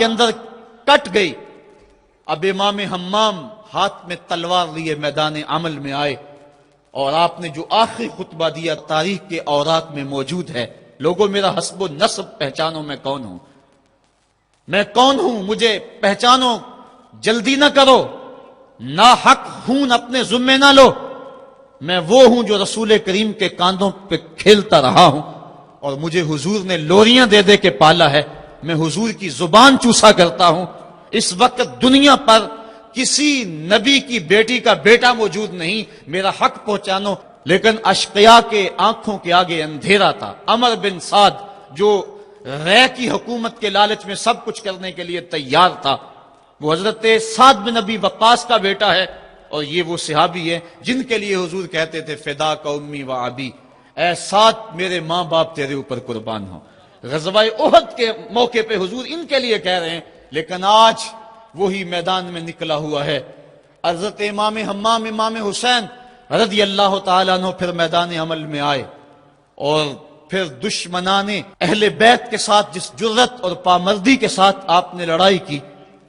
کے اندر کٹ گئی۔ اب امام حمام ہاتھ میں تلوار لیے میدان عمل میں آئے، اور آپ نے جو آخری خطبہ دیا تاریخ کے اوراق میں موجود ہے، لوگوں میرا حسب و نسب پہچانو، میں کون ہوں، میں کون ہوں، مجھے پہچانو، جلدی نہ کرو، ناحق خون اپنے ذمے نہ لو، میں وہ ہوں جو رسول کریم کے کاندھوں پہ کھیلتا رہا ہوں، اور مجھے حضور نے لوریاں دے دے کے پالا ہے، میں حضور کی زبان چوسا کرتا ہوں۔ اس وقت دنیا پر کسی نبی کی بیٹی کا بیٹا موجود نہیں، میرا حق پہنچانو۔ لیکن اشقیاء کے آنکھوں کے آگے اندھیرا تھا۔ عمر بن سعد جو رے کی حکومت کے لالچ میں سب کچھ کرنے کے لیے تیار تھا، وہ حضرت سعد بن ابی وقاص کا بیٹا ہے، اور یہ وہ صحابی ہے جن کے لیے حضور کہتے تھے فدا کا امی و ابی، اے سعد میرے ماں باپ تیرے اوپر قربان ہوں۔ غزوہ احد کے موقع پہ حضور ان کے لیے کہہ رہے ہیں، لیکن آج وہی میدان میں نکلا ہوا ہے۔ حضرت امام حمام امام حسین رضی اللہ تعالیٰ عنہ پھر میدان عمل میں آئے، اور پھر دشمنان اہل بیت کے ساتھ جس جرت اور پامردی کے ساتھ آپ نے لڑائی کی،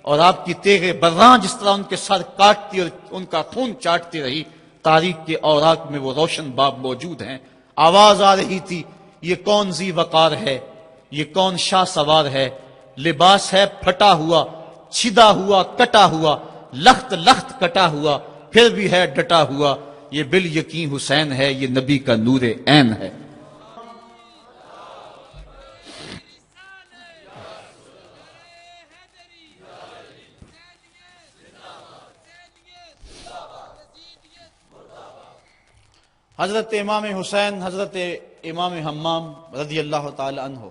اور آپ کی تیغ براں جس طرح ان کے سر کاٹتی اور ان کا خون چاٹتی رہی، تاریخ کے اوراق میں وہ روشن باب موجود ہیں۔ آواز آ رہی تھی، یہ کون ذی وقار ہے، یہ کون شاہ سوار ہے، لباس ہے پھٹا ہوا، چھدا ہوا، کٹا ہوا، لخت لخت کٹا ہوا، پھر بھی ہے ڈٹا ہوا، یہ بال یقین حسین ہے، یہ نبی کا نور عین ہے۔ حضرت امام حسین حضرت امام حمام رضی اللہ تعالی عنہ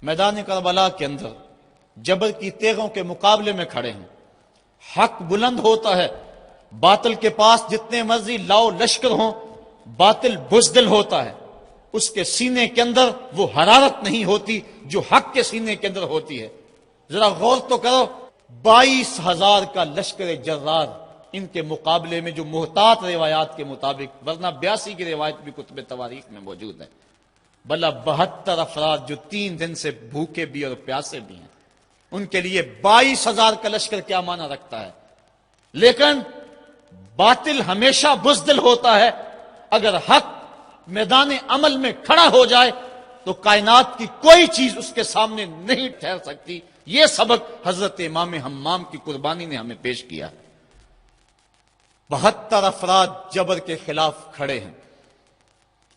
میدان کربلا کے اندر جبر کی تیغوں کے مقابلے میں کھڑے ہیں۔ حق بلند ہوتا ہے، باطل کے پاس جتنے مرضی لاؤ لشکر ہوں، باطل بزدل ہوتا ہے، اس کے سینے کے اندر وہ حرارت نہیں ہوتی جو حق کے سینے کے اندر ہوتی ہے۔ ذرا غور تو کرو، 22,000 کا لشکر جرار ان کے مقابلے میں، جو محتاط روایات کے مطابق، ورنہ 82 کی روایت بھی کتب تواریخ میں موجود ہے، بلا 72 افراد جو 3 دن سے بھوکے بھی اور پیاسے بھی ہیں، ان کے لیے 22,000 کا لشکر کیا معنی رکھتا ہے۔ لیکن باطل ہمیشہ بزدل ہوتا ہے، اگر حق میدان عمل میں کھڑا ہو جائے تو کائنات کی کوئی چیز اس کے سامنے نہیں ٹھہر سکتی۔ یہ سبق حضرت امام حمام کی قربانی نے ہمیں پیش کیا۔ 72 افراد جبر کے خلاف کھڑے ہیں،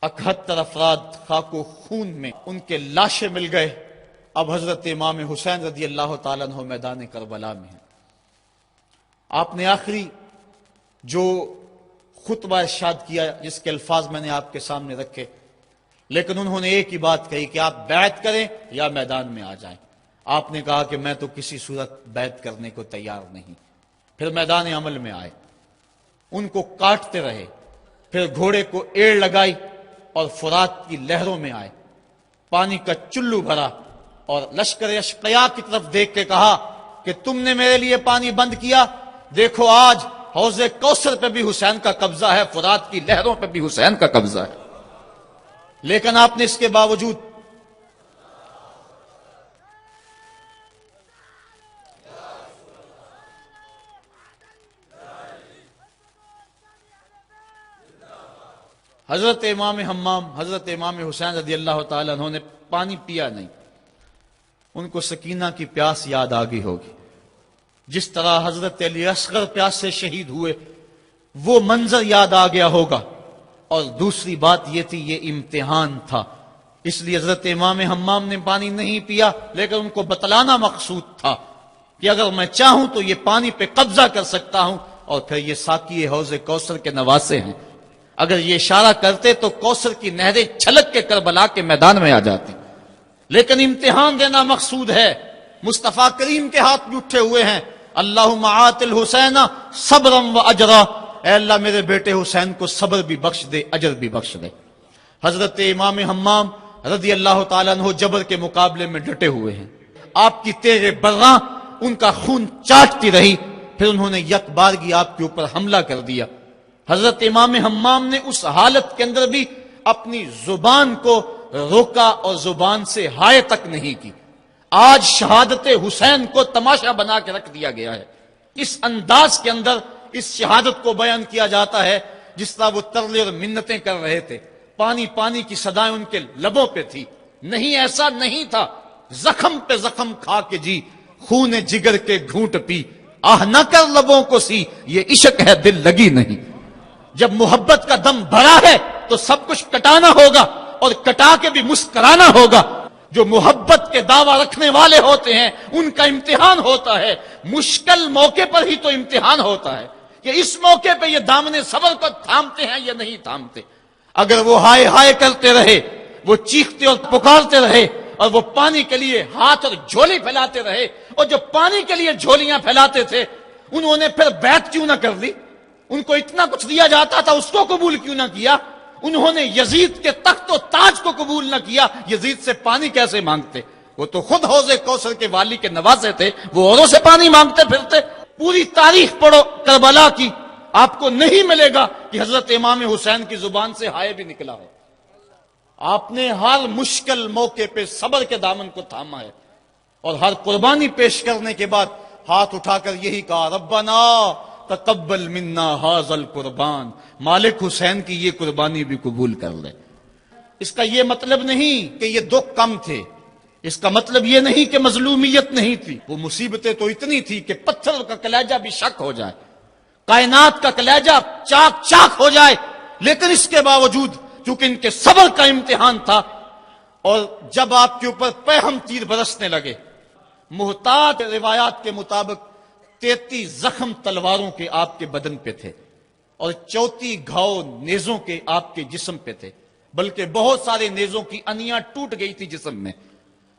71 افراد خاک و خون میں ان کے لاشیں مل گئے۔ اب حضرت امام حسین رضی اللہ تعالیٰ عنہ میدان کربلا میں ہیں۔ آپ نے آخری جو خطبہ ارشاد کیا، جس کے الفاظ میں نے آپ کے سامنے رکھے، لیکن انہوں نے ایک ہی بات کہی کہ آپ بیعت کریں یا میدان میں آ جائیں۔ آپ نے کہا کہ میں تو کسی صورت بیعت کرنے کو تیار نہیں۔ پھر میدان عمل میں آئے، ان کو کاٹتے رہے، پھر گھوڑے کو ایڑ لگائی اور فرات کی لہروں میں آئے، پانی کا چلو بھرا، اور لشکر اشقیاء کی طرف دیکھ کے کہا کہ تم نے میرے لیے پانی بند کیا، دیکھو آج حوض کوثر پہ بھی حسین کا قبضہ ہے، فرات کی لہروں پہ بھی حسین کا قبضہ ہے۔ لیکن آپ نے اس کے باوجود حضرت امام حمام حضرت امام حسین رضی اللہ تعالیٰ عنہ نے پانی پیا نہیں۔ ان کو سکینہ کی پیاس یاد آ گئی ہوگی، جس طرح حضرت علی اصغر پیاس سے شہید ہوئے، وہ منظر یاد آ گیا ہوگا۔ اور دوسری بات یہ تھی، یہ امتحان تھا، اس لیے حضرت امام حمام نے پانی نہیں پیا، لیکن ان کو بتلانا مقصود تھا کہ اگر میں چاہوں تو یہ پانی پہ قبضہ کر سکتا ہوں، اور پھر یہ ساقی حوض کوثر کے نواسے ہیں، اگر یہ اشارہ کرتے تو کوثر کی نہریں چھلک کے کربلا کے میدان میں آ جاتی۔ لیکن امتحان دینا مقصود ہے۔ مصطفیٰ کریم کے ہاتھ بھی اٹھے ہوئے ہیں، اللہم آت الحسین صبرا و اجرا، اے اللہ میرے بیٹے حسین کو صبر بھی بخش دے، اجر بھی بخش دے۔ حضرت امام حمام رضی اللہ تعالیٰ عنہ جبر کے مقابلے میں ڈٹے ہوئے ہیں، آپ کی تیغ براں ان کا خون چاٹتی رہی، پھر انہوں نے یک بارگی آپ کے اوپر حملہ کر دیا۔ حضرت امام حمام نے اس حالت کے اندر بھی اپنی زبان کو روکا اور زبان سے ہائے تک نہیں کی۔ آج شہادت حسین کو تماشا بنا کے رکھ دیا گیا ہے. اس انداز کے اندر اس شہادت کو بیان کیا جاتا ہے جس طرح وہ ترلے اور منتیں کر رہے تھے. پانی پانی کی صدائیں ان کے لبوں پہ تھی. نہیں ایسا نہیں تھا. زخم پہ زخم کھا کے جی، خون جگر کے گھونٹ پی، آہ نہ کر لبوں کو سی، یہ عشق ہے دل لگی نہیں. جب محبت کا دم بھرا ہے تو سب کچھ کٹانا ہوگا اور کٹا کے بھی مسکرانا ہوگا. جو محبت کے دعویٰ رکھنے والے ہوتے ہیں ان کا امتحان ہوتا ہے. مشکل موقع پر ہی تو امتحان ہوتا ہے کہ اس موقع پہ یہ دامن صبر کو تھامتے ہیں یا نہیں تھامتے. اگر وہ ہائے ہائے کرتے رہے، وہ چیختے اور پکارتے رہے، اور وہ پانی کے لیے ہاتھ اور جھولی پھیلاتے رہے، اور جو پانی کے لیے جھولیاں پھیلاتے تھے انہوں نے پھر بیعت کیوں نہ کر لی؟ ان کو اتنا کچھ دیا جاتا تھا، اس کو قبول کیوں نہ کیا؟ انہوں نے یزید کے تخت و تاج کو قبول نہ کیا، یزید سے پانی کیسے مانگتے؟ وہ تو خود حوض کوثر کے والی کے نواسے تھے، وہ اوروں سے پانی مانگتے پھرتے. پوری تاریخ پڑھو کربلا کی، آپ کو نہیں ملے گا کہ حضرت امام حسین کی زبان سے ہائے بھی نکلا ہو. آپ نے ہر مشکل موقع پہ صبر کے دامن کو تھاما ہے، اور ہر قربانی پیش کرنے کے بعد ہاتھ اٹھا کر یہی کہا، ربنا تقبل منا ھذا القربان، مالک حسین کی یہ قربانی بھی قبول کر لے. اس کا یہ مطلب نہیں کہ یہ دکھ کم تھے، اس کا مطلب یہ نہیں کہ مظلومیت نہیں تھی. وہ مصیبتیں تو اتنی تھی کہ پتھر کا کلیجہ بھی شک ہو جائے، کائنات کا کلیجہ چاک چاک ہو جائے. لیکن اس کے باوجود چونکہ ان کے صبر کا امتحان تھا، اور جب آپ کے اوپر پیہم تیر برسنے لگے، محتاط روایات کے مطابق 33 زخم تلواروں کے آپ کے بدن پہ تھے، اور 34 گھاؤ نیزوں کے آپ کے جسم پہ تھے، بلکہ بہت سارے نیزوں کی انیاں ٹوٹ گئی تھی جسم میں.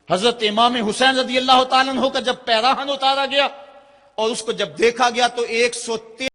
حضرت امام حسین رضی اللہ تعالیٰ عنہ کا جب پیراہن اتارا گیا اور اس کو جب دیکھا گیا تو 113